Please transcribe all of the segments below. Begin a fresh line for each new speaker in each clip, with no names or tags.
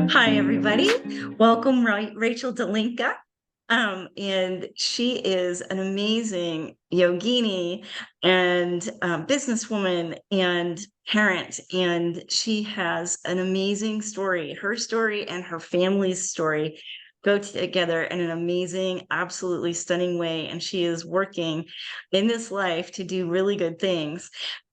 Hi, everybody. Welcome, Rachel Dalinka. And she is an amazing yogini and businesswoman and parent. And she has an amazing story. Her story and her family's story go together in an amazing, absolutely stunning way. And she is working in this life to do really good things,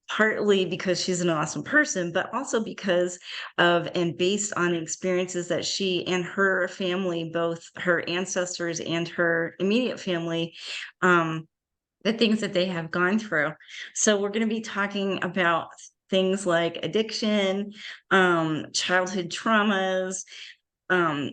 partly because she's an awesome person, but also because of and based on experiences that she and her family, both her ancestors and her immediate family, the things that they have gone through. So we're going to be talking about things like addiction, childhood traumas, um,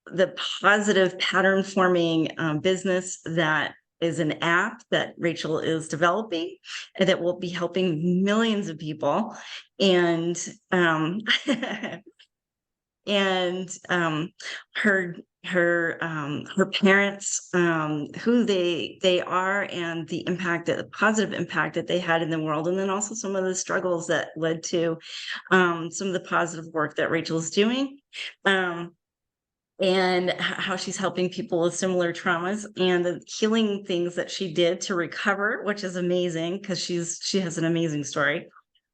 the positive pattern forming business that is an app that Rachel is developing and that will be helping millions of people. And and her parents, who they are, and the impact, the positive impact that they had in the world, and then also some of the struggles that led to some of the positive work that Rachel's doing. And how she's helping people with similar traumas and the healing things that she did to recover, which is amazing because she has an amazing story.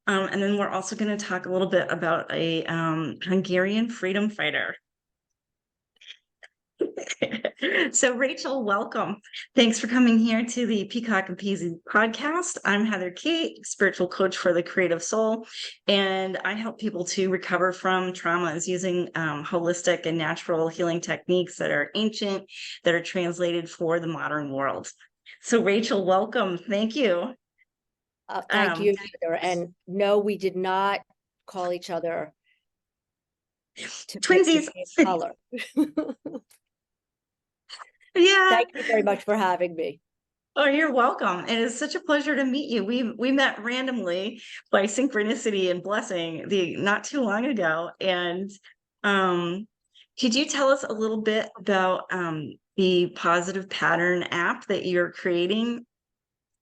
And then we're also going to talk a little bit about a Hungarian freedom fighter. So Rachel, welcome. Thanks for coming here to the Peacock and Peasy podcast. I'm Heather Kate, spiritual coach for the creative soul, and I help people to recover from traumas using holistic and natural healing techniques that are ancient, that are translated for the modern world. So Rachel, welcome. Thank you.
Thank you, Heather. And no, we did not call each other to pick the
Twinsies.
same color.
Yeah.
Thank you very much for having me.
Oh, you're welcome. It is such a pleasure to meet you. We met randomly by synchronicity and blessing not too long ago. And could you tell us a little bit about the positive pattern app that you're creating?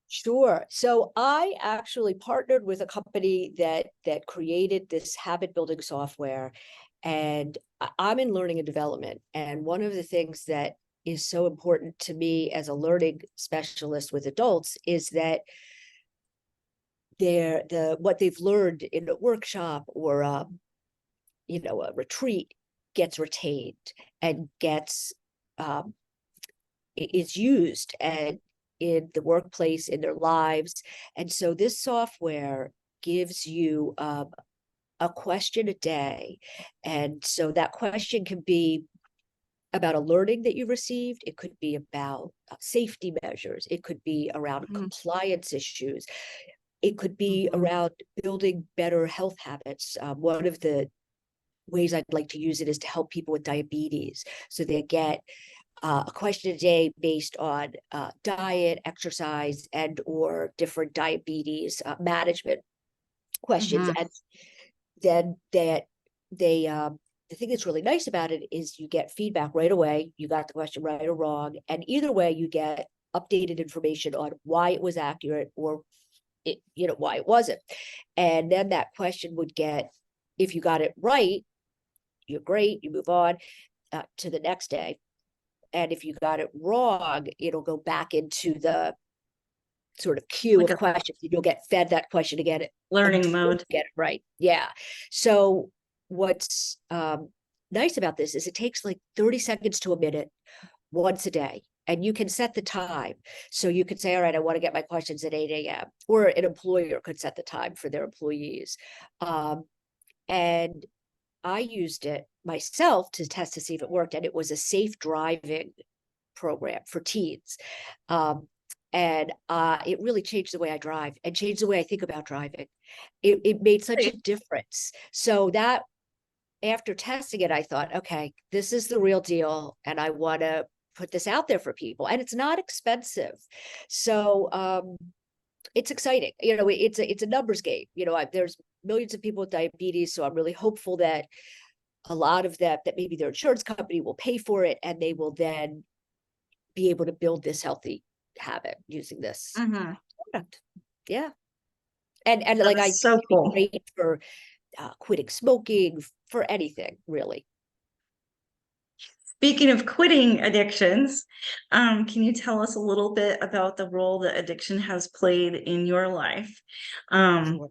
Sure. So I actually partnered with a company that created this habit building software, and I'm in learning and development. And one of the things that is so important to me as a learning specialist with adults is that what they've learned in a workshop or a retreat gets retained and gets is used and in the workplace, in their lives. And so this software gives you a question a day. And so that question can be about a learning that you received. It could be about safety measures. It could be around compliance issues. It could be around building better health habits. One of the ways I'd like to use it is to help people with diabetes. So they get a question a day based on diet, exercise, and or different diabetes management questions. And then the thing that's really nice about it is you get feedback right away. You got the question right or wrong. And either way, you get updated information on why it was accurate or why it wasn't. And then that question would get, if you got it right, you're great, you move on to the next day. And if you got it wrong, it'll go back into the sort of queue of questions. You'll get fed that question again.
Learning mode.
Get it right. Yeah. So what's nice about this is it takes like 30 seconds to a minute once a day. And you can set the time. So you could say, all right, I want to get my questions at 8 a.m. Or an employer could set the time for their employees. And I used it myself to test to see if it worked. And it was a safe driving program for teens. And it really changed the way I drive and changed the way I think about driving. It made such a difference. So that after testing it, I thought, okay, this is the real deal. And I want to put this out there for people. And it's not expensive. So it's exciting. It's a numbers game. There's millions of people with diabetes. So I'm really hopeful that a lot of that maybe their insurance company will pay for it, and they will then be able to build this healthy habit using this product. Yeah. And like,
So cool.
great for quitting smoking, for anything, really.
Speaking of quitting addictions, can you tell us a little bit about the role that addiction has played in your life? Um,
Sure.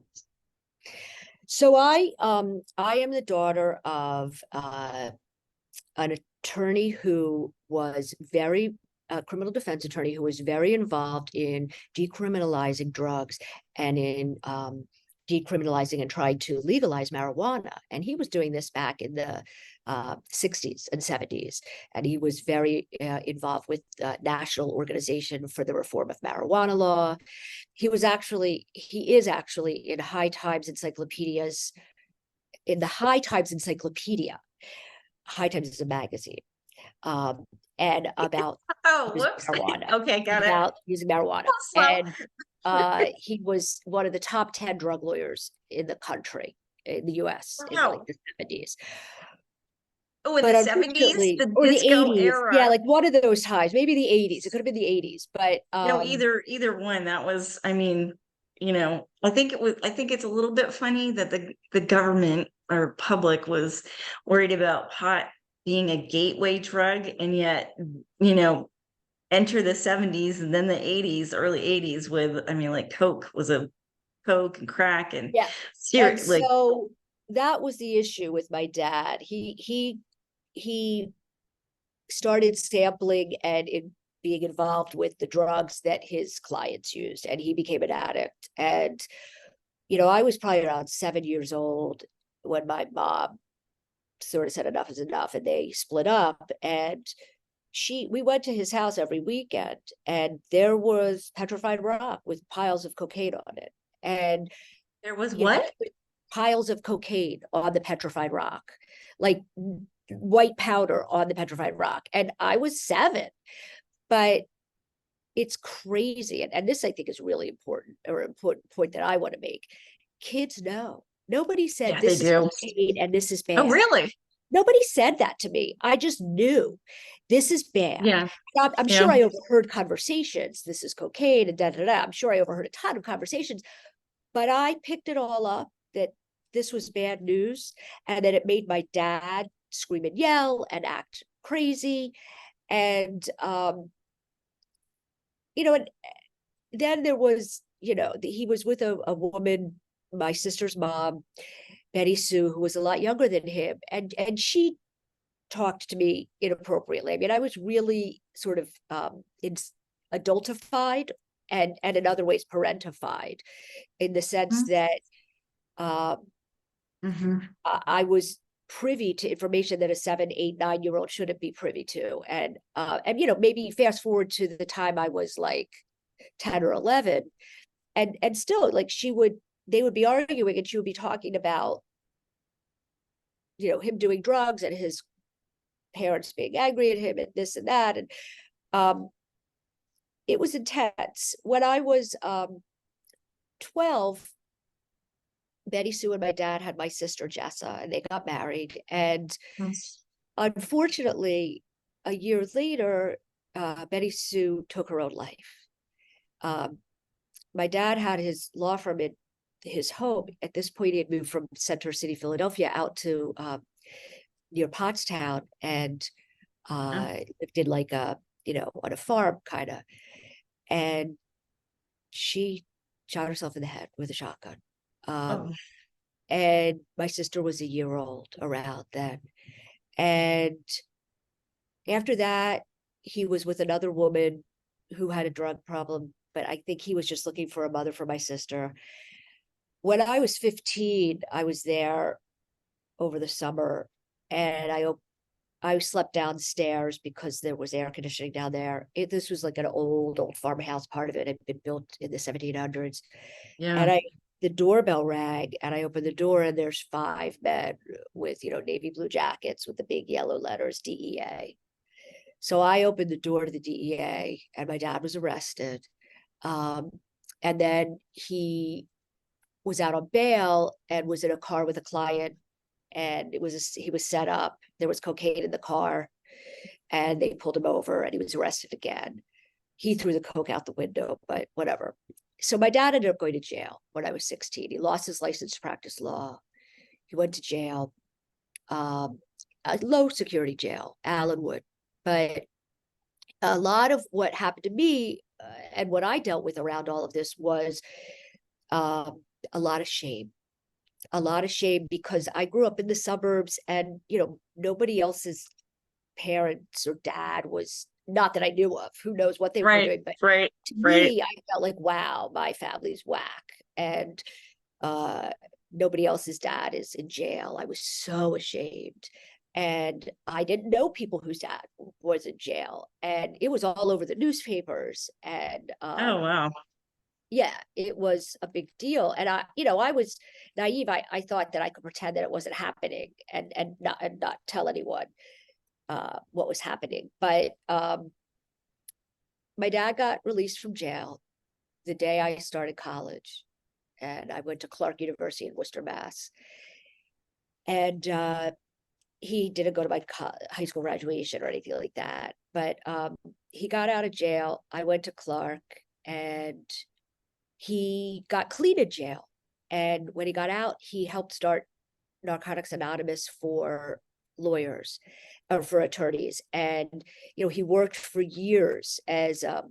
So I am the daughter of an attorney who was very a criminal defense attorney who was very involved in decriminalizing drugs and in decriminalizing and trying to legalize marijuana. And he was doing this back in the 60s and 70s. And he was very involved with the National Organization for the Reform of Marijuana Law. He is actually in High Times encyclopedias, in the High Times Encyclopedia. High Times is a magazine, um, and
oh,
using
whoops.
marijuana,
Okay, got it.
about using marijuana.
Slow.
And he was one of the top 10 drug lawyers in the country, in the US in like
Wow.
the 70s.
Oh, in the
But
70s,
unfortunately,
the
or the
disco
80s, yeah,
era.
like one of those times, maybe the 80s. It could have been the 80s, but
No, either one. That was, I mean, I think it's a little bit funny that the government or public was worried about pot being a gateway drug, and yet, you know, enter the 70s and then the 80s, early 80s with, I mean, like Coke was a Coke and crack and
yeah. And
like,
so that was the issue with my dad. He started sampling and being involved with the drugs that his clients used, and he became an addict. And I was probably around 7 years old when my mom sort of said enough is enough, and they split up. And we went to his house every weekend, and there was petrified rock with piles of cocaine on it. And
there was
you know
what?
piles of cocaine on the petrified rock, like white powder on the petrified rock. And I was 7. But it's crazy. And this, I think, is really important, or an important point that I want to make. Kids know. Nobody said
Yeah, they
this is
do.
cocaine and this is
Oh,
bad.
really?
Nobody said that to me. I just knew this is bad.
Yeah,
I'm
yeah.
sure I overheard conversations. This is cocaine and da da da. I'm sure I overheard a ton of conversations, but I picked it all up that this was bad news, and that it made my dad scream and yell and act crazy. And and then there was, he was with a woman, my sister's mom, Betty Sue, who was a lot younger than him, and she talked to me inappropriately. I mean, I was really sort of adultified, and in other ways parentified, in the sense that um,
Mm-hmm.
I was privy to information that a 7, 8, 9 year old shouldn't be privy to. And maybe fast forward to the time I was like 10 or 11, and still, like, they would be arguing, and she would be talking about him doing drugs and his parents being angry at him and this and that. And um it was intense. When I was 12, Betty Sue and my dad had my sister Jessa, and they got married. And unfortunately, a year later, Betty Sue took her own life. um my dad had his law firm in his home. At this point, he had moved from Center City, Philadelphia, out to near Pottstown, and lived in like on a farm kind of. And she shot herself in the head with a shotgun.
Oh,
And my sister was a year old around then. And after that, he was with another woman who had a drug problem, but I think he was just looking for a mother for my sister. When I was 15, I was there over the summer, and I slept downstairs because there was air conditioning down there. This was like an old farmhouse. Part of it had been built in the 1700s.
yeah.
And the doorbell rang, and I opened the door, and there's 5 men with, navy blue jackets with the big yellow letters DEA. So I opened the door to the DEA, and my dad was arrested. Um, and then he was out on bail and was in a car with a client, and he was set up. There was cocaine in the car, and they pulled him over, and he was arrested again. He threw the coke out the window, but whatever. So my dad ended up going to jail when I was 16. He lost his license to practice law. He went to jail. Um, a low security jail, Allenwood. But a lot of what happened to me and what I dealt with around all of this was a lot of shame. A lot of shame because I grew up in the suburbs and, nobody else's parents or dad was, not that I knew of, who knows what they were
Right,
doing. But
right,
to
right.
me, I felt like, wow, my family's whack. And uh, nobody else's dad is in jail. I was so ashamed. And I didn't know people whose dad was in jail. And it was all over the newspapers. And
Oh, wow.
yeah, it was a big deal. And I was naive. I thought that I could pretend that it wasn't happening and not tell anyone what was happening. But my dad got released from jail the day I started college, and I went to Clark University in Worcester, Mass. And he didn't go to my high school graduation or anything like that. But he got out of jail. I went to Clark, and he got clean in jail. And when he got out, he helped start Narcotics Anonymous for lawyers or for attorneys. And, he worked for years as a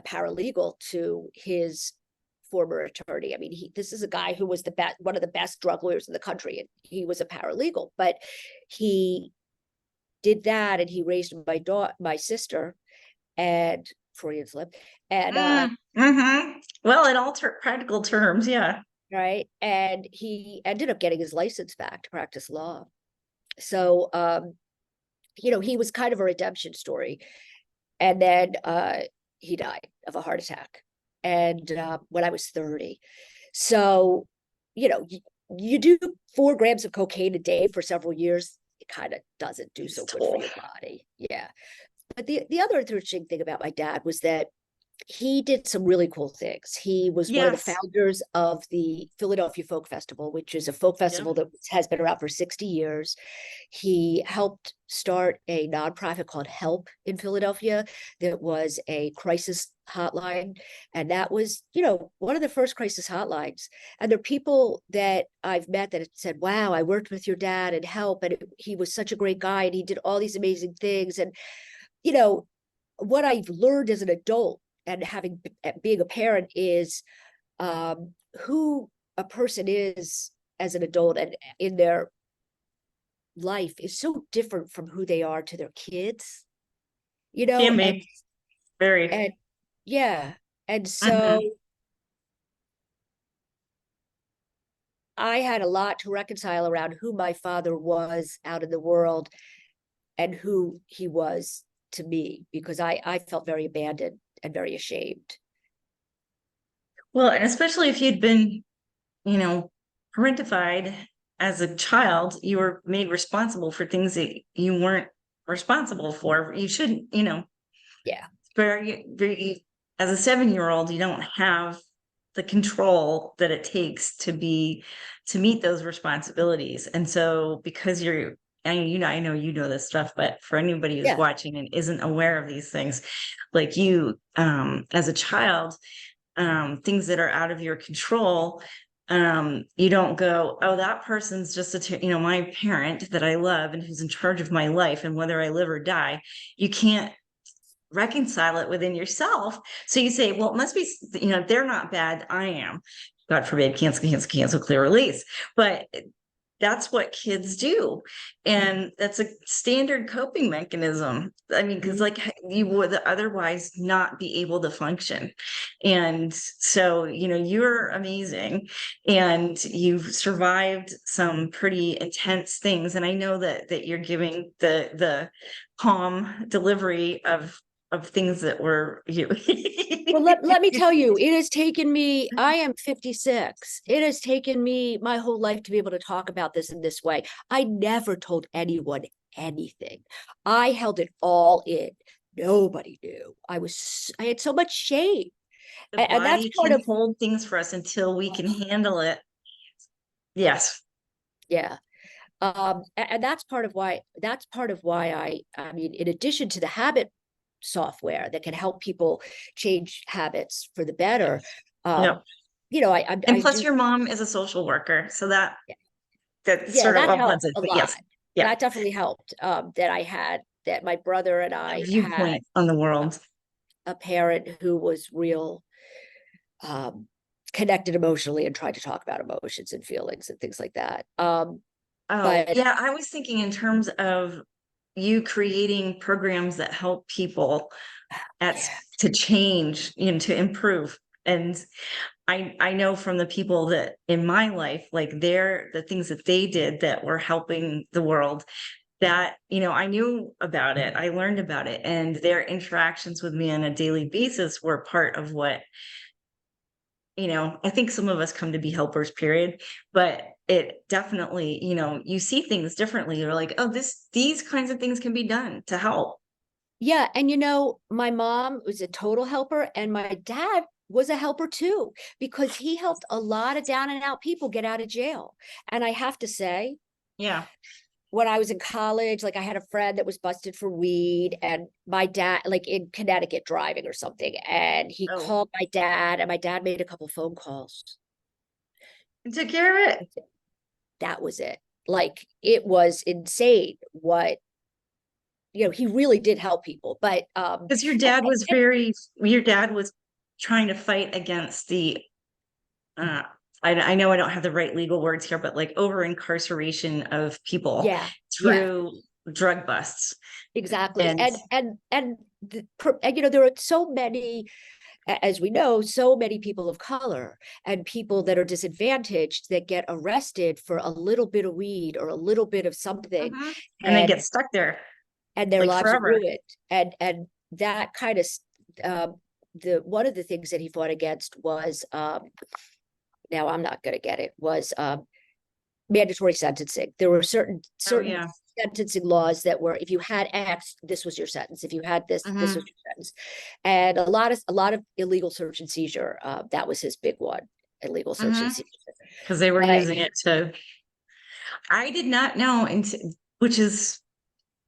paralegal to his former attorney. I mean, this is a guy who was one of the best drug lawyers in the country, and he was a paralegal. But he did that, and he raised my sister, and Freudian slip, and
Well, in all practical terms, yeah.
right, and he ended up getting his license back to practice law. So, he was kind of a redemption story. And then he died of a heart attack, and when I was 30. So, you do 4 grams of cocaine a day for several years, it kind of doesn't do so good for your body. Yeah. But the other interesting thing about my dad was that he did some really cool things. He was one of the
Yes.
founders of the Philadelphia Folk Festival, which is a folk
Yep.
festival that has been around for 60 years. He helped start a nonprofit called Help in Philadelphia that was a crisis hotline. And that was, one of the first crisis hotlines. And there are people that I've met that have said, wow, I worked with your dad and Help, and he was such a great guy, and he did all these amazing things. And, you know, what I've learned as an adult and being a parent is who a person is as an adult and in their life is so different from who they are to their kids,
Can
and
be very.
and yeah. And so
Mhm.
I had a lot to reconcile around who my father was out in the world and who he was to me, because I felt very abandoned and very ashamed.
Well, and especially if you'd been, you know, parentified as a child, you were made responsible for things that you weren't responsible for. You shouldn't,
Yeah.
very, as a 7-year-old, you don't have the control that it takes to meet those responsibilities. And so because and I know you know this stuff, but for anybody who's
Yeah.
watching and isn't aware of these things, like you, as a child, things that are out of your control, you don't go, oh, that person's just my parent that I love and who's in charge of my life and whether I live or die. You can't reconcile it within yourself. So you say, well, it must be, they're not bad. I am. God forbid, cancel, clear release. But that's what kids do. And that's a standard coping mechanism. I mean, because like you would otherwise not be able to function. And so, you're amazing and you've survived some pretty intense things. And I know that you're giving the calm delivery of things that were you.
Well, let me tell you, it has taken me, I am 56. It has taken me my whole life to be able to talk about this in this way. I never told anyone anything. I held it all in. Nobody knew. I had so much shame.
The
And that's
body
part
can
of,
hold things for us until we can handle it. Yes.
yeah. And that's part of why I mean, in addition to the habit software that can help people change habits for the better,
Yep.
um,
And
I
plus
do.
your mom is a social worker. So that
Yeah,
sort of
that
all blends
helps
it.
a
But
lot.
yes. Yeah.
that definitely helped. That I had that my brother and
A
I had
viewpoint on the world.
a parent who was real um, connected emotionally and tried to talk about emotions and feelings and things like that.
Oh,
But
yeah, I was thinking in terms of you creating programs that help people
yeah,
to change, to improve. And I know from the people that in my life, like the things that they did that were helping the world, that, I knew about it, I learned about it, and their interactions with me on a daily basis were part of what, I think some of us come to be helpers, period. But it definitely, you see things differently. You're like, oh, these kinds of things can be done to help.
yeah, and my mom was a total helper, and my dad was a helper too, because he helped a lot of down and out people get out of jail. And I have to say,
Yeah.
when I was in college, like I had a friend that was busted for weed, and my dad, like in Connecticut driving or something, and he
Oh,
called my dad, and my dad made a couple phone calls.
and took care of it.
That was it. Like it was insane what, he really did help people. But
Because
and,
your dad was trying to fight against uh, I know I don't have the right legal words here, but like over incarceration of people
yeah, yeah,
through drug busts.
exactly.
And
And there are so many, as we know, so many people of color and people that are disadvantaged that get arrested for a little bit of weed or a little bit of something,
Mhm. And they get
and
stuck there
their
like
lives are
forever.
ruined. And that kind of um, the one of the things that he fought against was, now I'm not going to get it, was mandatory sentencing. There were
Oh
certain
yeah.
sentencing laws that were, if you had X, this was your sentence. If you had this was
Hmm.
your sentence. And a lot of illegal search and seizure. That was his big one, illegal search
Hmm.
and seizure.
Because they were
But
using it to. I did not know, which is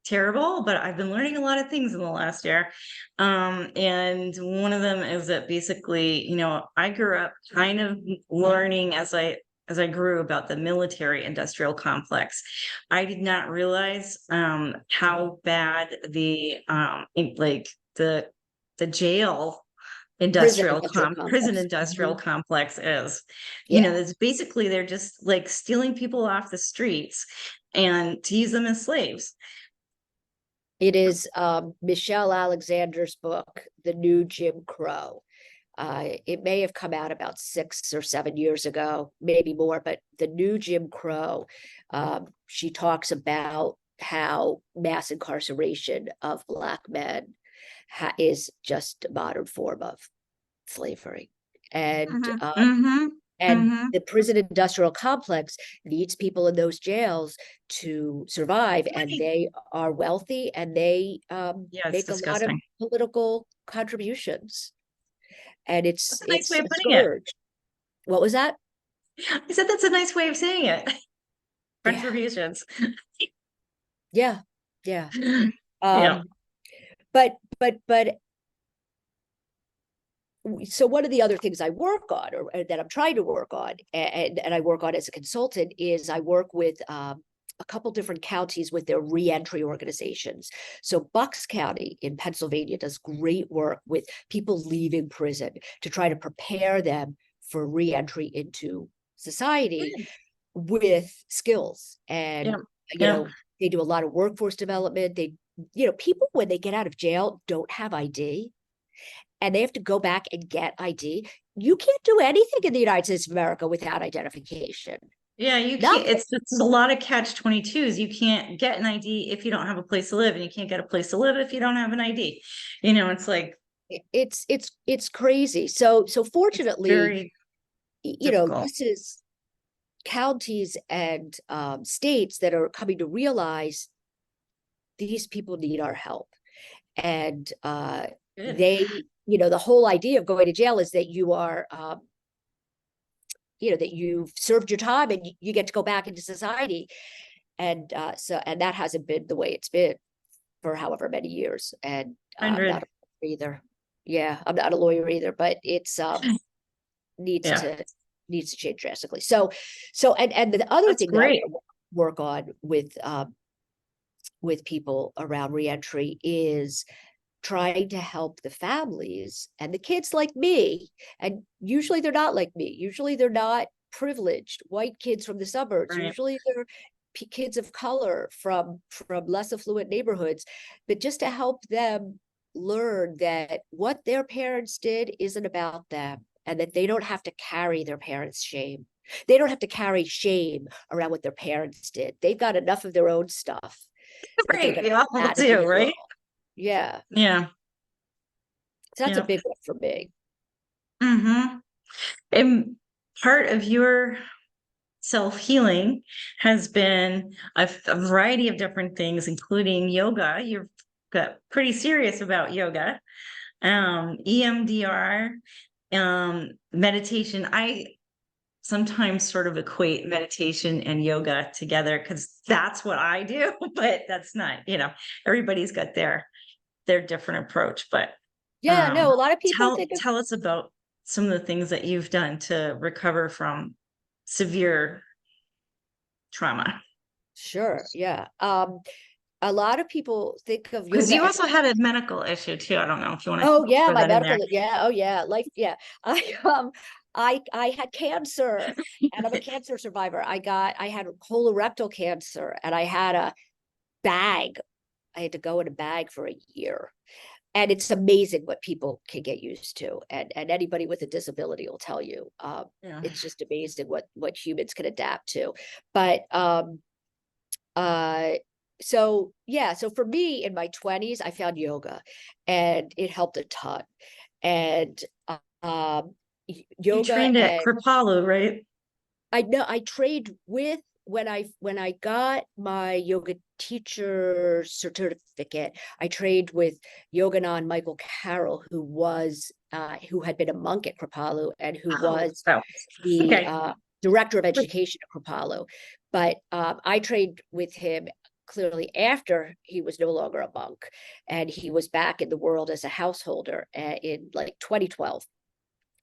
terrible, but I've been learning a lot of things in the last year. And one of them is that basically, I grew up kind of learning as I grew about the military industrial complex. I did not realize how bad like the jail prison industrial
Mhm.
complex is.
Yeah,
It's basically they're just like stealing people off the streets and to use them as slaves.
it is Michelle Alexander's book, The New Jim Crow. It may have come out about 6 or 7 years ago, maybe more, but The New Jim Crow, she talks about how mass incarceration of Black men is just a modern form of slavery. And
Mhm, mhm,
and
mhm.
the prison industrial complex needs people in those jails to survive, and
Right.
they are wealthy, and they
Yeah, it's
make a lot of
disgusting.
political contributions, and
That's a nice
it's
way of
a
putting it.
scourge. What was that?
I said that's a nice way of saying it.
Yeah,
Contributions.
yeah, yeah.
Yeah.
Um, but so one of the other things I work on, or that I'm trying to work on, and I work on as a consultant, is I work with a couple different counties with their reentry organizations. So Bucks County in Pennsylvania does great work with people leaving prison to try to prepare them for reentry into society
Good.
with skills.
Yeah.
And
Yeah.
they do a lot of workforce development. People when they get out of jail don't have ID, and they have to go back and get ID. You can't do anything in the United States of America without identification.
Yeah, you can't,
Nothing.
it's a lot of catch 22s. You can't get an ID if you don't have a place to live, and you can't get a place to live if you don't have an ID. It's like
It's crazy. So
it's
fortunately,
very difficult.
this is counties and states that are coming to realize these people need our help. And
Good.
they, the whole idea of going to jail is that you are that you've served your time, and you get to go back into society. And and that hasn't been the way it's been for however many years. And I'm not
100.
a lawyer either. Yeah, I'm not a lawyer either, but it's needs
Yeah,
to needs to change drastically. So and the other
that's
thing that I
great.
want to work on with with people around reentry is trying to help the families and the kids like me. And usually they're not like me. Usually they're not privileged white kids from the suburbs.
Right.
Usually they're kids of color from less affluent neighborhoods, but just to help them learn that what their parents did isn't about them, and that they don't have to carry their parents' shame. They don't have to carry shame around what their parents did. They've got enough of their own stuff that they're
Right.
going
We
to
all
add into
do,
the
right?
world. Yeah.
Yeah.
So that's a
Yeah.
big one for me.
Mm-hmm. And part of your self-healing has been a variety of different things, including yoga. You've got pretty serious about yoga, EMDR, meditation. I sometimes sort of equate meditation and yoga together because that's what I do, but that's not, everybody's got their different approach. But
Yeah, no, a lot of people
tell
think of
tell us about some of the things that you've done to recover from severe trauma.
sure, yeah. A lot of people think of
Because
yoga
you
as
also had a medical issue too. I don't know if you want to
oh yeah,
throw
my
that in there.
medical, yeah, oh yeah, life, yeah. I had cancer and I'm a cancer survivor. I had colorectal cancer and I had a bag. I had to go in a bag for a year. And it's amazing what people can get used to. And anybody with a disability will tell you,
Yeah.
it's just amazing what humans can adapt to. But uh so yeah, so for me in my 20s I found yoga and it helped a ton. And um
You
yoga,
trained at
and
Kripalu, right?
I know I trained with when I got my yoga teacher certificate, I trained with Yoganan Michael Carroll, who had been a monk at Kripalu and who
Oh,
was
oh,
the
okay.
director of education at Kripalu. But I trained with him clearly after he was no longer a monk, and he was back in the world as a householder in like 2012.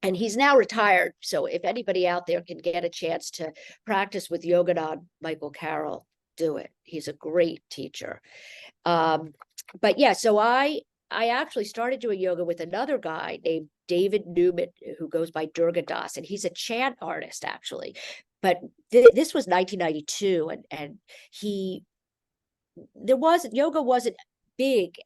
And he's now retired. So if anybody out there can get a chance to practice with Yoganand Michael Carroll, do it. He's a great teacher. But yeah, so I actually started doing yoga with another guy named David Newman, who goes by Durga Das, and he's a chant artist actually. But this was 1992, and he yoga wasn't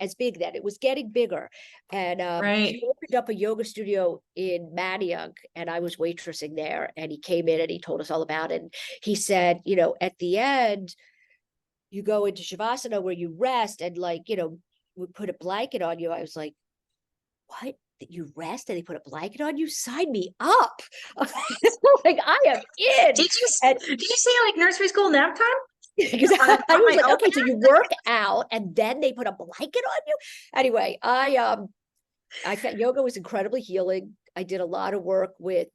as big then. It was getting bigger. And he
Right.
opened up a yoga studio in Manayunk, and I was waitressing there. And he came in and he told us all about it. And he said, at the end, you go into Shavasana where you rest, and we put a blanket on you. I was like, what? That you rest and they put a blanket on you? Sign me up. Like, I am in. And
Did you say like nursery school nap time?
because
On,
I
on
was
my
like, okay,
opener?
so you work out and then they put a blanket on you. Anyway, I found yoga was incredibly healing. I did a lot of work with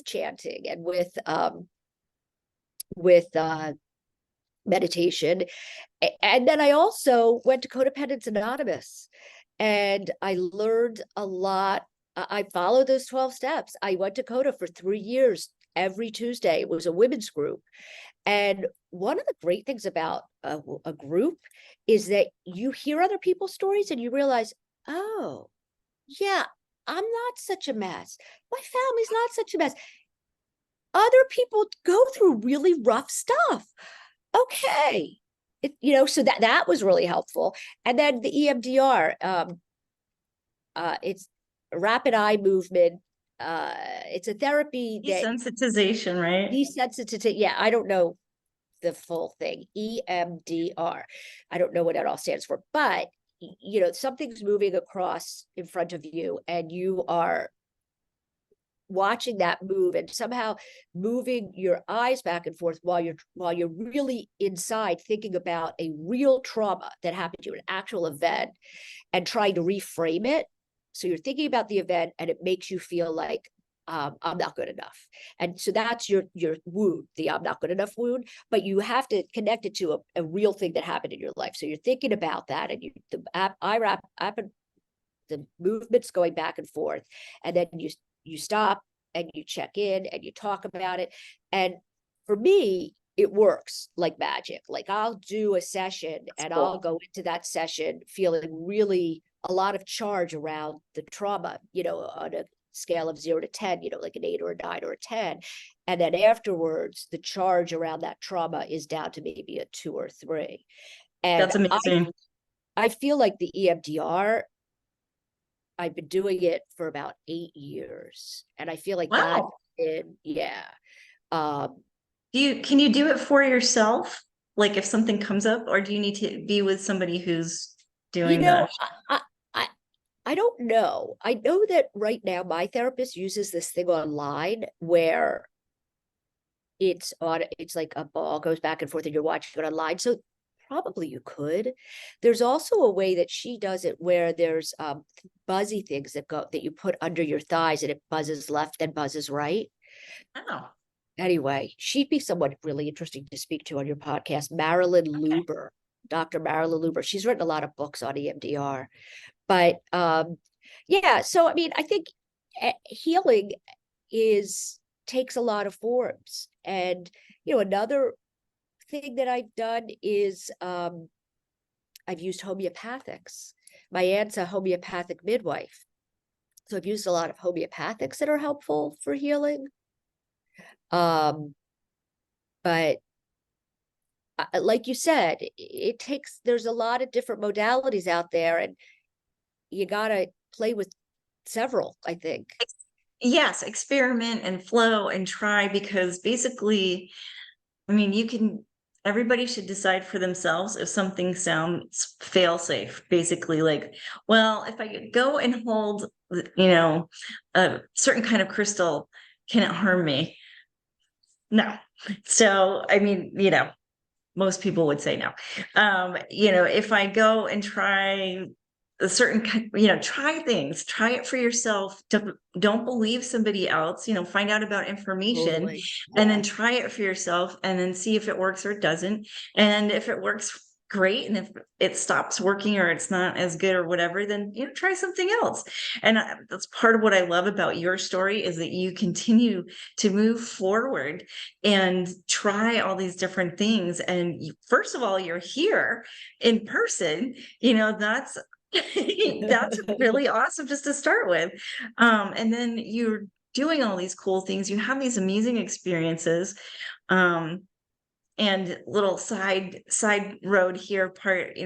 chanting and with meditation. And then I also went to Codependence Anonymous, and I learned a lot. I followed those 12 steps. I went to Coda for 3 years. Every Tuesday, it was a women's group. And one of the great things about a group is that you hear other people's stories and you realize, oh, yeah, I'm not such a mess. My family's not such a mess. Other people go through really rough stuff. Okay. So that was really helpful. And then the EMDR, it's rapid eye movement. It's a therapy that
Desensitization, right?
desensitization. Yeah, I don't know the full thing. EMDR. I don't know what that all stands for, but something's moving across in front of you, and you are watching that move and somehow moving your eyes back and forth while you're really inside thinking about a real trauma that happened to you, an actual event, and trying to reframe it. So you're thinking about the event and it makes you feel like, I'm not good enough. And so that's your wound, the I'm not good enough wound, but you have to connect it to a real thing that happened in your life. So you're thinking about that, and the movement's going back and forth, and then you stop and you check in and you talk about it. And for me, it works like magic. Like I'll do a session
That's
and I'll
cool.
go into that session feeling really a lot of charge around the trauma, on a scale of 0 to 10, like an 8 or a 9 or a 10. And then afterwards, the charge around that trauma is down to maybe a 2 or 3. And
That's amazing.
I feel like the EMDR, I've been doing it for about 8 years. And I feel like that,
Wow.
yeah. Um,
Can you do it for yourself? Like if something comes up, or do you need to be with somebody who's
you
doing
know,
that?
I I don't know. I know that right now my therapist uses this thing online where it's like a ball goes back and forth and you're watching it online. So probably you could. There's also a way that she does it where there's buzzy things that you put under your thighs and it buzzes left and buzzes right.
Oh,
Anyway, she'd be someone really interesting to speak to on your podcast. Marilyn
okay.
Luber, Dr. Marilyn Luber. She's written a lot of books on EMDR. But yeah, so I mean, I think healing is takes a lot of forms. And another thing that I've done is I've used homeopathics. My aunt's a homeopathic midwife. So I've used a lot of homeopathics that are helpful for healing. Um, but like you said, there's a lot of different modalities out there, and you gotta play with several, I think.
Yes, experiment and flow and try, because basically, I mean, everybody should decide for themselves if something sounds fail safe. Basically, like, well, if I could go and hold, a certain kind of crystal, can it harm me? No. So, I mean, most people would say no. If I go and try a certain, try things, try it for yourself. Don't believe somebody else, find out about information
Totally.
and then
Yeah.
try it for yourself and then see if it works or it doesn't. And if it works, great. And if it stops working or it's not as good or whatever, then, try something else. And that's part of what I love about your story, is that you continue to move forward and try all these different things. And first of all, you're here in person, that's that's really awesome just to start with. And then you're doing all these cool things. You have these amazing experiences. Um, and little side road here, part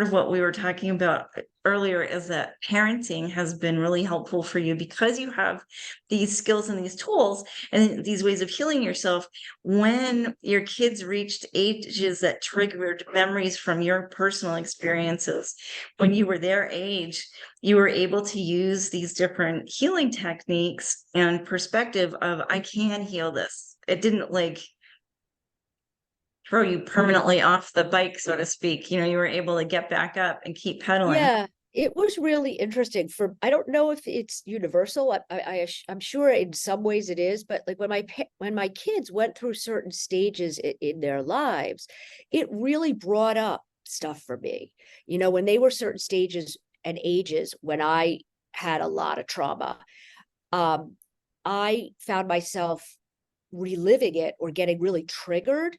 of what we were talking about earlier is that parenting has been really helpful for you, because you have these skills and these tools and these ways of healing yourself. When your kids reached ages that triggered memories from your personal experiences when you were their age, you were able to use these different healing techniques and perspective of, I can heal this. It didn't like throw you permanently off the bike, so to speak. You were able to get back up and keep pedaling.
Yeah, it was really interesting. I don't know if it's universal. I'm sure in some ways it is, but like when my kids went through certain stages in their lives, it really brought up stuff for me. When they were certain stages and ages when I had a lot of trauma, um, I found myself reliving it or getting really triggered.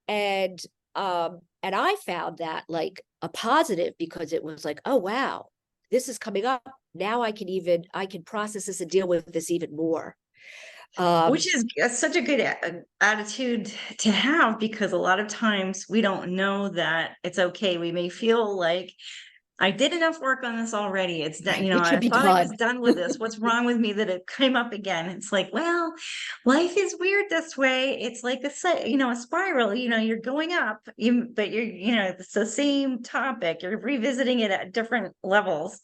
And I found that like a positive, because it was like, oh wow, this is coming up now. I can process this and deal with this even more. um
Which is such a good attitude to have, because a lot of times we don't know that it's okay. We may feel like, I did enough work on this already. It's done.
it
I
should be
thought I was
done.
done with this. What's wrong with me that it came up again? It's like, well, life is weird this way. It's like a spiral. You're going up, but it's the same topic. You're revisiting it at different levels.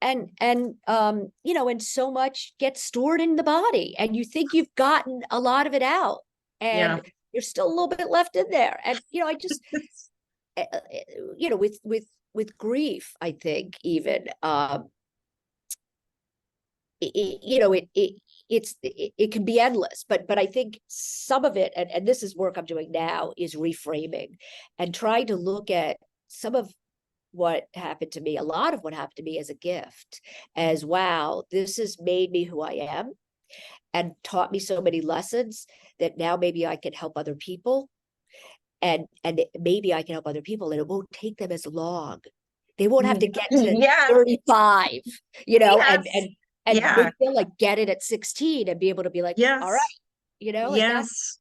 And so much gets stored in the body and you think you've gotten a lot of it out,
Yeah.
and there's still a little bit left in there. And I just with grief, I think even it can be endless, but I think some of it, and this is work I'm doing now, is reframing and trying to look at some of what happened to me, a lot of what happened to me, as a gift, as wow, this has made me who I am. and taught me so many lessons that now maybe I can help other people, and maybe I can help other people, and it won't take them as long. They won't have to get to
Yes,
35, you know,
yes,
and
yeah,
maybe they'll like get it at 16 and be able to be like, all right,
yes,
you know, like that's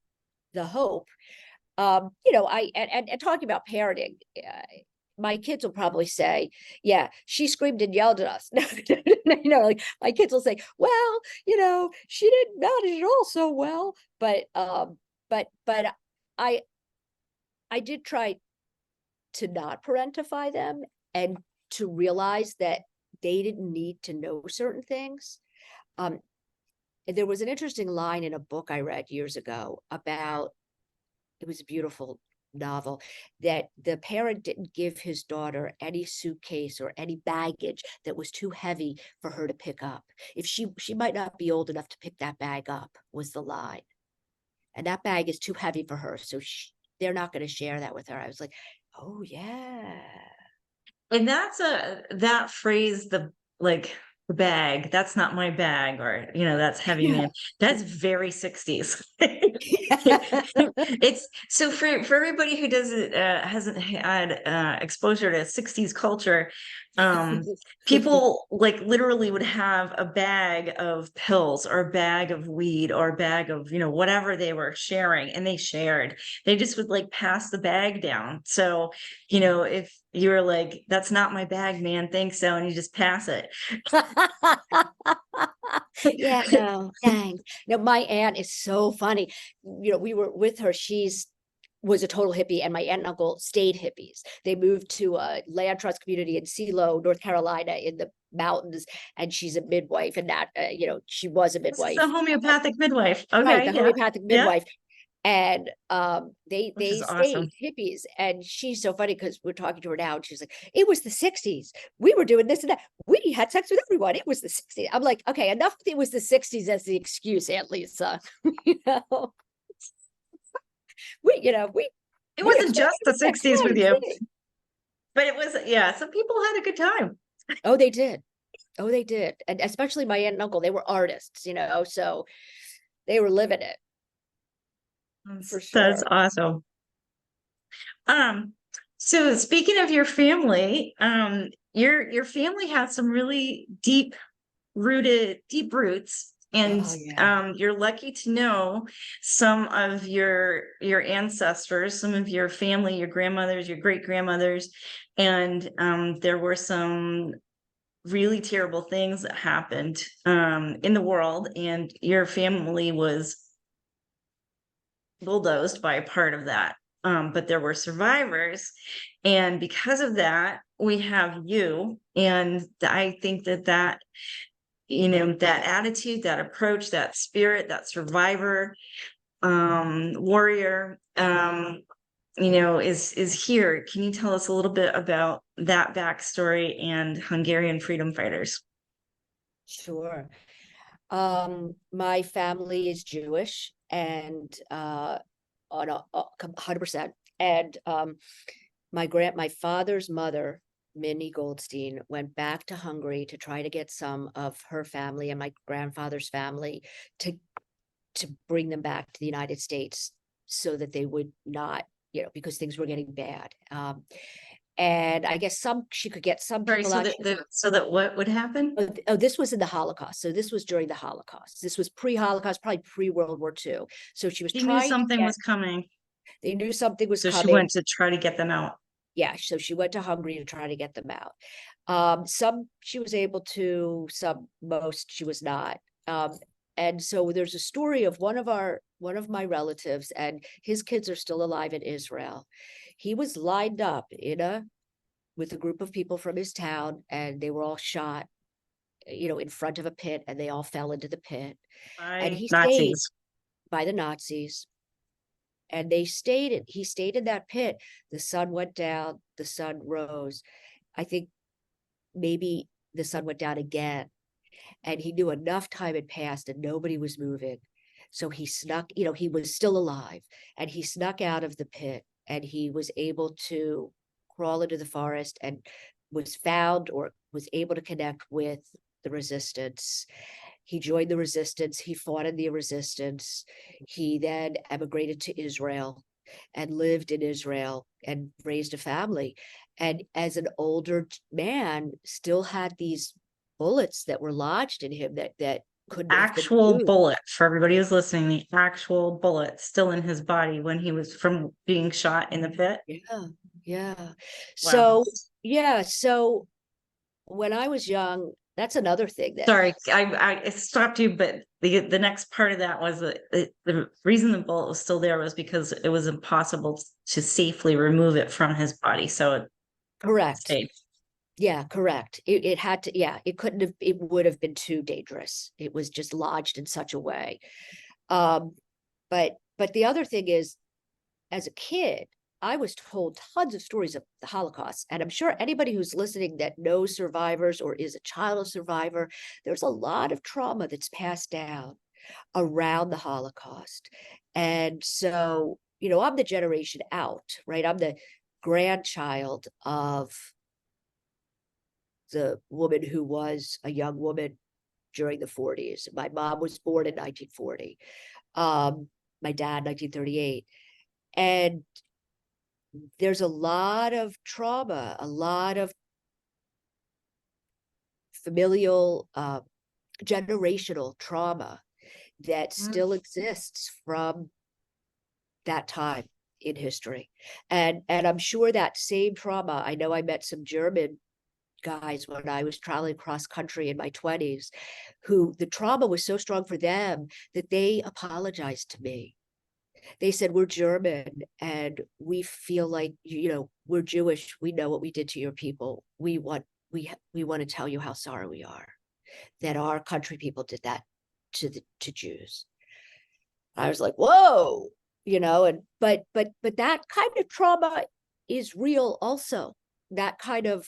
yes.
the hope. You know, and talking about parenting, my kids will probably say, yeah, she screamed and yelled at us. You know, like my kids will say, well, you know, she didn't manage it all so well. But I I did try to not parentify them, and to realize that they didn't need to know certain things. Um, there was an interesting line in a book I read years ago about, it was a beautiful novel, that the parent didn't give his daughter any suitcase or any baggage that was too heavy for her to pick up. If she might not be old enough to pick that bag up, was the line. And that bag is too heavy for her, so they're not going to share that with her. I was like, oh yeah.
And that's that phrase, the like the bag, that's not my bag, or that's heavy,
Yeah.
man. That's very 60s.
Yeah.
It's so for everybody who doesn't hasn't had exposure to 60s culture, people like literally would have a bag of pills or a bag of weed or a bag of whatever they were sharing, and they shared. They just would like pass the bag down. So if you're like, that's not my bag, man, thanks, so, and you just pass it.
Yeah, no, thanks. No, my aunt is so funny. You know, we were with her. She's was a total hippie, and my aunt and uncle stayed hippies. They moved to a land trust community in CeeLo, North Carolina, in the mountains, and she's a midwife, and that you know, she was a
This is a
midwife,
homeopathic midwife.
right?
Okay,
The
yeah,
homeopathic
yeah,
midwife. And they
which is
stayed
awesome.
hippies, and she's so funny because we're talking to her now, and she's like, it was the 60s, we were doing this and that, we had sex with everyone, it was the 60s. I'm like, okay, enough, it was the 60s as the excuse, Aunt Lisa. You know, we
It
we
wasn't just the
X,
60s
Y,
with
and
you,
Z.
but it was, yeah, some people had a good time.
Oh, they did. Oh, they did. And especially my aunt and uncle, they were artists, you know, so they were living it for
That's
sure.
awesome. Um, so speaking of your family, your family has some really deep roots, and
Oh yeah.
you're lucky to know some of your ancestors, some of your family, your grandmothers, your great grandmothers, and there were some really terrible things that happened in the world, and your family was bulldozed by a part of that. But there were survivors. And because of that, we have you. And I think that attitude, that approach, that spirit, that survivor, warrior, is here. Can you tell us a little bit about that backstory and Hungarian freedom fighters?
Sure. My family is Jewish, and on 100%. And my father's mother, Minnie Goldstein, went back to Hungary to try to get some of her family and my grandfather's family to bring them back to the United States, so that they would not, you know, because things were getting bad. And I guess she could get some
Sorry,
people
so
out.
that what would happen?
Oh, this was in the Holocaust. So this was during the Holocaust. This was pre-Holocaust, probably pre-World War II. So she was
She knew
trying to
something
get,
was coming,
they knew something was
so she
coming.
went to try to get them out.
Yeah, so she went to Hungary to try to get them out. Some she was able to, some, most she was not. And so there's a story of one of my relatives, and his kids are still alive in Israel. He was lined up with a group of people from his town, and they were all shot, you know, in front of a pit, and they all fell into the pit. And
By
he stayed
Nazis.
by the Nazis, and he stayed in that pit. The sun went down, the sun rose. I think maybe the sun went down again, and he knew enough time had passed and nobody was moving. So he snuck, you know, he was still alive, and he snuck out of the pit, and he was able to crawl into the forest, and was found, or was able to connect with the resistance. He joined the resistance. He fought in the resistance. He then emigrated to Israel and lived in Israel and raised a family. And as an older man, still had these bullets that were lodged in him that couldn't have been
Actual
used.
bullet for everybody who's listening, the actual bullet still in his body when he was from being shot in the pit.
Yeah, yeah.
Wow.
So yeah, so when I was young, that's another thing that
Sorry, I stopped you, but the next part of that was that the reason the bullet was still there was because it was impossible to safely remove it from his body. So it
correct.
stayed.
Yeah, correct. It had to, yeah, it couldn't have, it would have been too dangerous. It was just lodged in such a way. Um, but the other thing is, as a kid, I was told tons of stories of the Holocaust. And I'm sure anybody who's listening that knows survivors or is a child of survivor, there's a lot of trauma that's passed down around the Holocaust. And so, I'm the generation out, right? I'm the grandchild of the woman who was a young woman during the 40s. My mom was born in 1940. My dad, 1938. And there's a lot of trauma, a lot of familial, generational trauma that
Mm.
still exists from that time in history. And I'm sure that same trauma, I know I met some German guys when I was traveling cross country in my 20s, who the trauma was so strong for them that they apologized to me. They said, we're German and we feel like, we're Jewish. We know what we did to your people. We want to tell you how sorry we are that our country people did that to Jews. I was like, whoa, and but that kind of trauma is real also. That kind of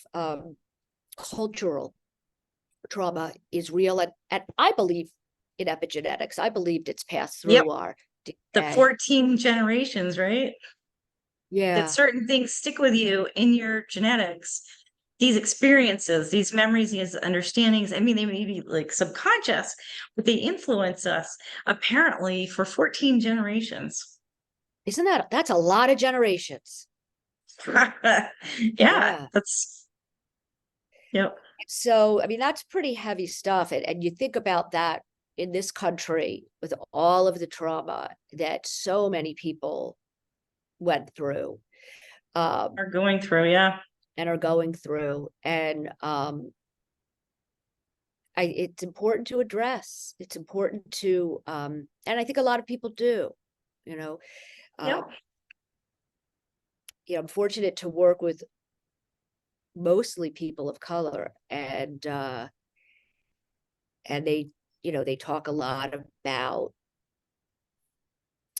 cultural trauma is real. And I believe in epigenetics. I believed it's passed
Yep,
through our
the
DNA.
14 generations, right? That
Yeah.
certain things stick with you in your genetics. These experiences, these memories, these understandings, I mean, they may be like subconscious, but they influence us apparently for 14 generations.
That's a lot of generations.
Yeah,
Yeah.
that's, yep.
So, I mean, that's pretty heavy stuff. And you think about that in this country with all of the trauma that so many people went through,
Are going through, yeah.
and are going through. And it's important to address. It's important to, and I think a lot of people do, you know,
Yep.
um, I'm fortunate to work with mostly people of color, and they talk a lot about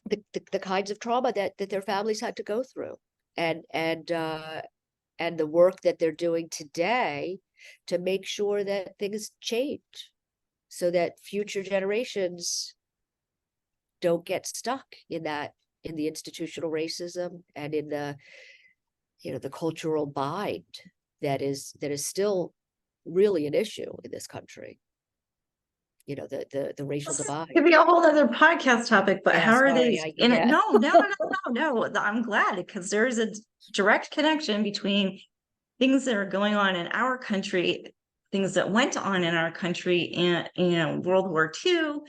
the kinds of trauma that their families had to go through, and the work that they're doing today to make sure that things change so that future generations don't get stuck in the institutional racism and in the cultural bind that is still really an issue in this country. The racial
This
divide.
could be a whole other podcast topic, but
Yeah,
how are they
sorry,
in it?
yeah.
No, no, no, no, no. I'm glad because there's a direct connection between things that are going on in our country, things that went on in our country, and World War II,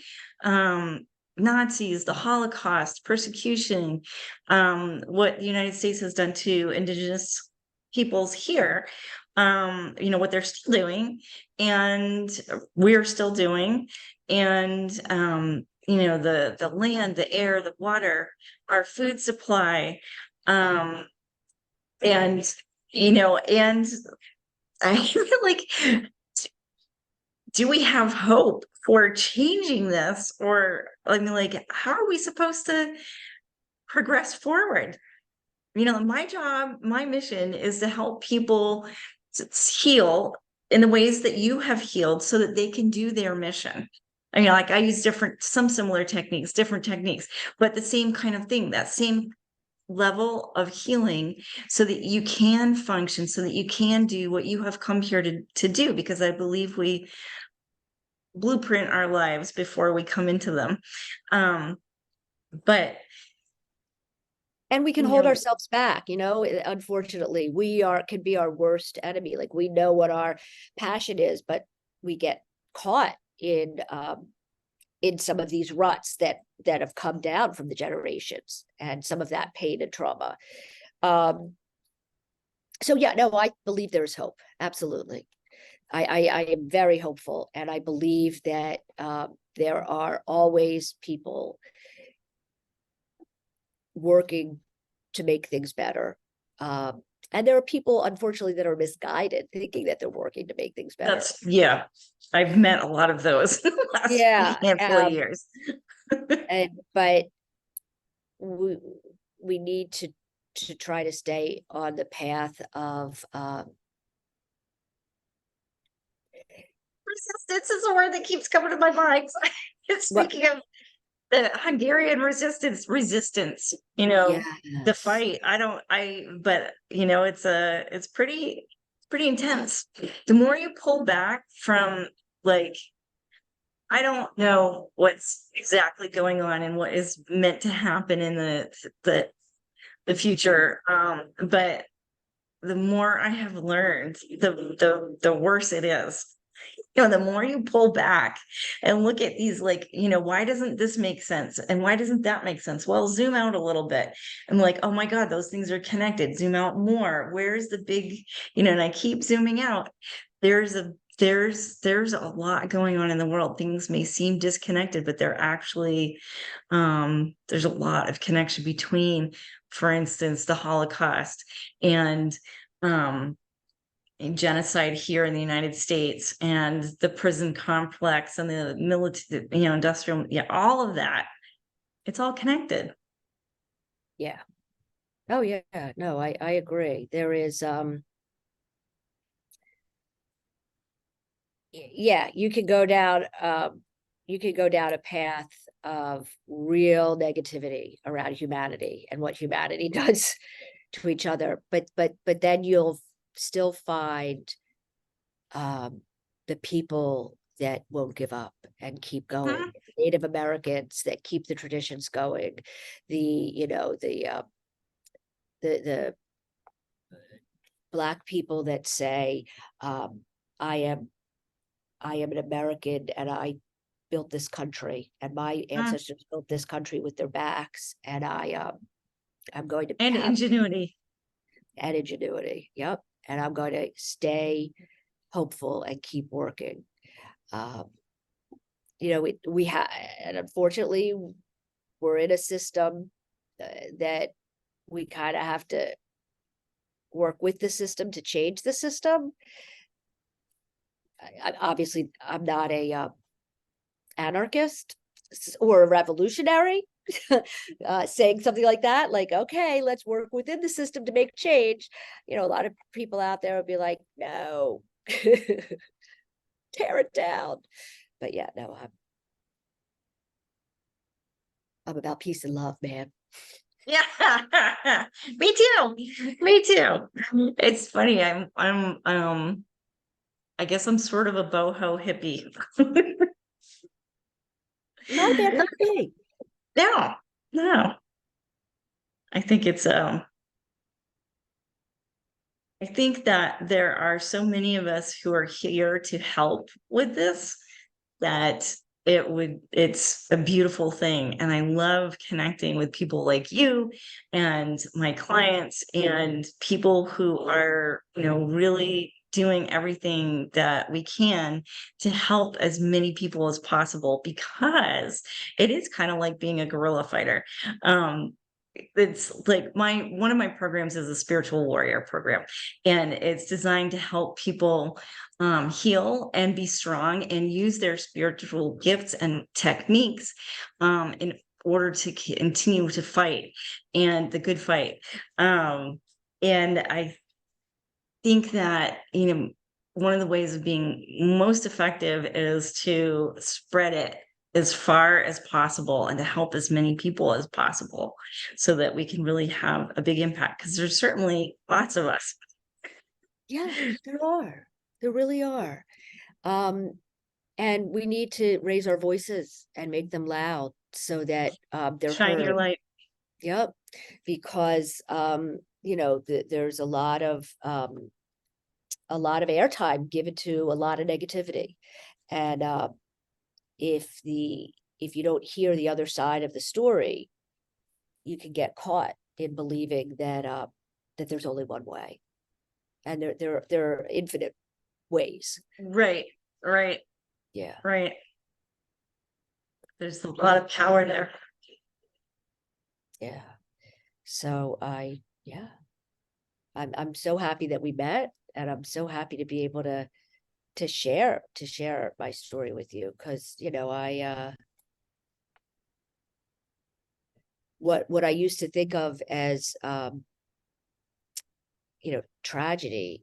Nazis, the Holocaust, persecution, what the United States has done to indigenous peoples here, what they're still doing, and we're still doing, and the land, the air, the water, our food supply, and and I feel like, do we have hope for changing this? Or, I mean, like, how are we supposed to progress forward? My job, my mission is to help people heal in the ways that you have healed so that they can do their mission. Like I use some similar techniques, different techniques, but the same kind of thing, that same level of healing so that you can function, so that you can do what you have come here to do, because I believe we blueprint our lives before we come into them. But
And we can
you
hold
know,
ourselves back, unfortunately, can be our worst enemy. Like, we know what our passion is, but we get caught in some of these ruts that have come down from the generations, and some of that pain and trauma. So yeah, no, I believe there's hope. Absolutely. I am very hopeful, and I believe that there are always people working to make things better. And there are people, unfortunately, that are misguided, thinking that they're working to make things better.
yeah, I've met a lot of those in the last
Yeah.
handful of years.
But we need to try to stay on the path of
Resistance is a word that keeps coming to my mind.
what
Speaking of the Hungarian resistance, the
yes.
fight. But it's pretty intense. The more you pull back from, like, I don't know what's exactly going on and what is meant to happen in the future. But the more I have learned, the worse it is. The more you pull back and look at these, like, why doesn't this make sense? And why doesn't that make sense? Well, zoom out a little bit. I'm like, oh my God, those things are connected. Zoom out more. Where's the big, and I keep zooming out. There's a lot going on in the world. Things may seem disconnected, but they're actually, there's a lot of connection between, for instance, the Holocaust and, genocide here in the United States, and the prison complex, and the military, industrial, yeah, all of that. It's all connected.
Yeah. Oh yeah. No, I agree. There is yeah, you can go down a path of real negativity around humanity and what humanity does to each other, but then you'll still find the people that won't give up and keep going.
Mhm.
Native Americans that keep the traditions going, the the Black people that say, I am an American, and I built this country, and my
Mm.
ancestors built this country with their backs, and I'm going to
And
have
ingenuity.
an ingenuity. Yep. And I'm going to stay hopeful and keep working. Um, we have, and unfortunately, we're in a system that we kind of have to work with the system to change the system. Obviously, I'm not a anarchist or a revolutionary, saying something like that, like, okay, let's work within the system to make change. A lot of people out there would be like, no, tear it down. But yeah, no, I'm about peace and love, man.
Yeah. Me too. Me too. It's funny. I guess I'm sort of a boho hippie.
Not a bad thing to be.
No, no. I think it's I think that there are so many of us who are here to help with this, that it's a beautiful thing. And I love connecting with people like you and my clients, and people who are, really doing everything that we can to help as many people as possible, because it is kind of like being a guerrilla fighter. It's like one of my programs is a spiritual warrior program, and it's designed to help people heal and be strong and use their spiritual gifts and techniques in order to continue to fight, and the good fight. And I think that, one of the ways of being most effective is to spread it as far as possible and to help as many people as possible, so that we can really have a big impact, because there's certainly lots of us.
Yeah, there really are. Um, And we need to raise our voices and make them loud so that they're
Shine your
heard.
light.
Yep. Because there's a lot of airtime given to a lot of negativity. And if you don't hear the other side of the story, you can get caught in believing that there's only one way, and there are infinite ways.
Right.
Yeah.
Right. There's a lot of power there.
Yeah. So I'm so happy that we met, and I'm so happy to be able to share my story with you, because what I used to think of as tragedy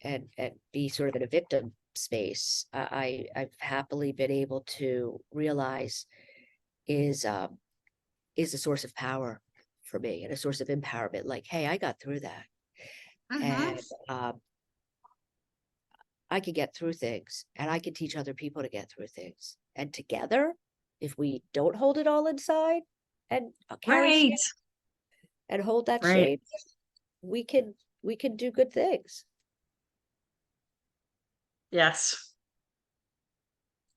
and be sort of in a victim space, I've happily been able to realize is a source of power for me, and a source of empowerment. Like, hey, I got through that, and I can get through things, and I can teach other people to get through things. And together, if we don't hold it all inside and carry shame
Right.
and hold that
Right.
shame, we can do good things.
Yes.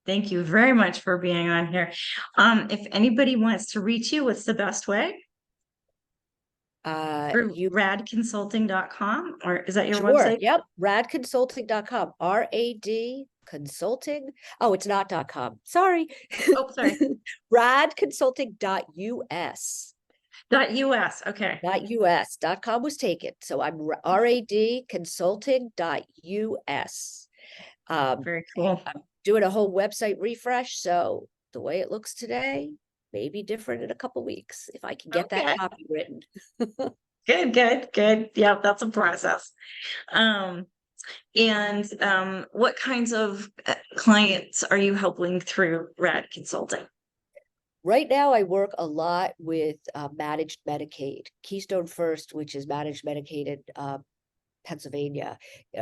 Thank you very much for being on here. If anybody wants to reach you, what's the best way? Through
You
radconsulting.com, or is that your
Sure.
website?
Yep. Radconsulting.com. RAD consulting. Oh, it's not .com. Sorry.
Oh, sorry.
Radconsulting.us.
.us. Okay.
.us. .com was taken. So I'm RAD consulting.us.
Very cool.
I'm doing a whole website refresh. So the way it looks today may be different in a couple weeks if I can get that
Okay.
copy written.
Good. Yeah, that's a process. And what kinds of clients are you helping through Rad Consulting?
Right now, I work a lot with managed Medicaid. Keystone First, which is managed Medicaid in Pennsylvania,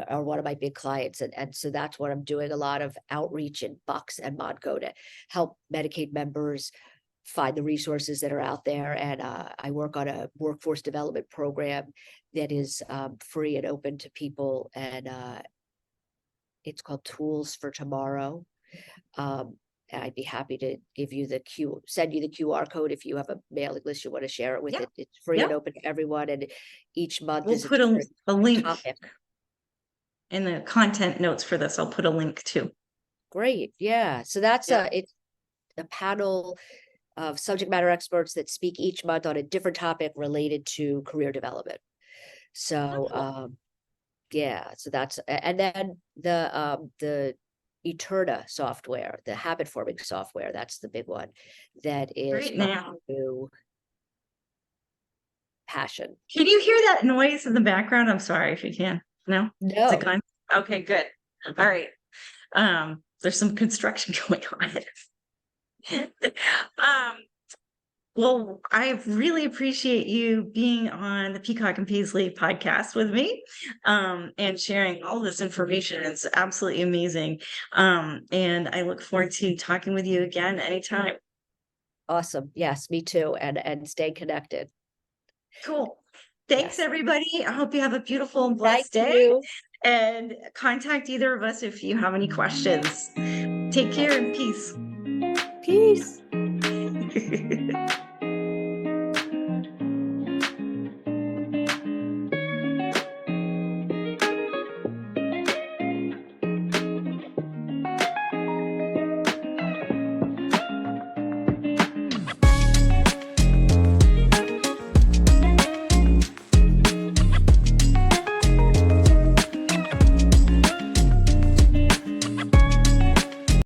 are one of my big clients. And so that's what I'm doing, a lot of outreach in Bucks and Montgo to help Medicaid members find the resources that are out there. And I work on a workforce development program that is free and open to people. And it's called Tools for Tomorrow. And I'd be happy to send you the QR code if you have a mailing list you want to share it with.
Yeah.
It's free and
Yeah.
open to everyone, and each month
We'll
is a
put a
different
link
topic.
in the content notes for this. I'll put a link too.
Great, yeah. So that's
Yeah.
it's a panel of subject matter experts that speak each month on a different topic related to career development. So yeah, so that's, and then the Eterna software, the habit forming software, that's the big one. That is
Great
my
now.
new passion.
Can you hear that noise in the background? I'm sorry if you can. No? Is it
No,
gone? Okay, good. All right. There's some construction going on. Um, well, I really appreciate you being on the Peacock and Paisley podcast with me, and sharing all this information. It's absolutely amazing. And I look forward to talking with you again anytime.
awesome. Yes, me too. And stay connected.
Cool. Thanks,
Yes.
everybody. I hope you have a beautiful and
Thank
blessed day.
you.
And contact either of us if you have any questions. Take care and peace.
Peace.